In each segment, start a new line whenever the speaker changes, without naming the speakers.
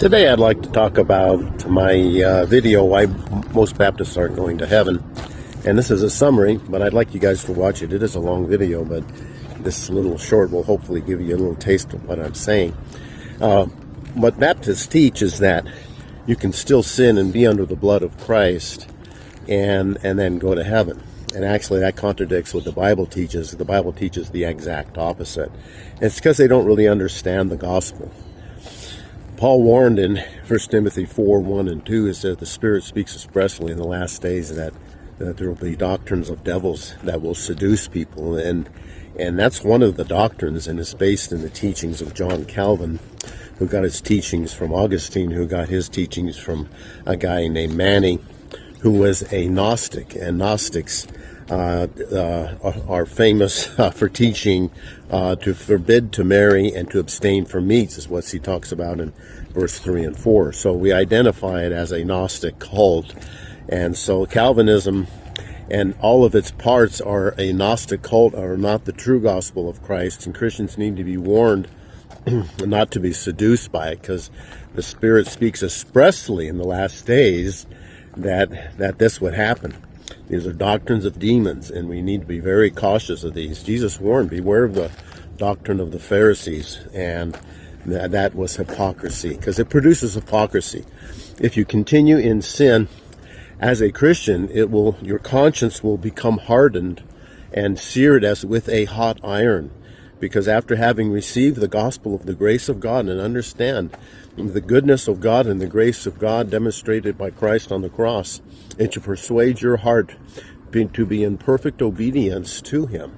Today I'd like to talk about my video, Why Most Baptists Aren't Going to Heaven. And this is a summary, but I'd like you guys to watch it. It is a long video, but this little short will hopefully give you a little taste of what I'm saying. What Baptists teach is that you can still sin and be under the blood of Christ and then go to heaven. And actually that contradicts what the Bible teaches. The Bible teaches the exact opposite. It's because they don't really understand the gospel. Paul warned in 1 Timothy 4:1 and 2, it says the Spirit speaks expressly in the last days that there will be doctrines of devils that will seduce people. And that's one of the doctrines, and it's based in the teachings of John Calvin, who got his teachings from Augustine, who got his teachings from a guy named Manny, who was a Gnostic. And Gnostics are famous for teaching to forbid to marry and to abstain from meats, is what he talks about in verse 3 and 4. So we identify it as a Gnostic cult. And so Calvinism and all of its parts are a Gnostic cult, are not the true gospel of Christ. And Christians need to be warned not to be seduced by it, because the Spirit speaks expressly in the last days that this would happen. These are doctrines of demons, and we need to be very cautious of these. Jesus warned, beware of the doctrine of the Pharisees, and that was hypocrisy, because it produces hypocrisy. If you continue in sin as a Christian, your conscience will become hardened and seared as with a hot iron, because after having received the gospel of the grace of God and understand the goodness of God and the grace of God demonstrated by Christ on the cross, it should persuade your heart to be in perfect obedience to Him,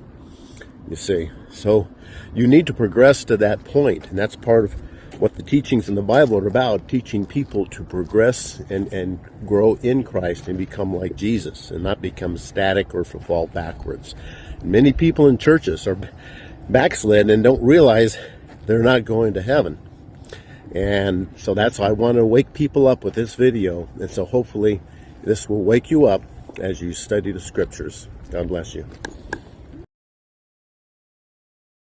you see. So you need to progress to that point, and that's part of what the teachings in the Bible are about, teaching people to progress and grow in Christ and become like Jesus and not become static or fall backwards. Many people in churches are backslid and don't realize they're not going to heaven. And so that's why I want to wake people up with this video. And so hopefully this will wake you up as you study the scriptures. God bless you.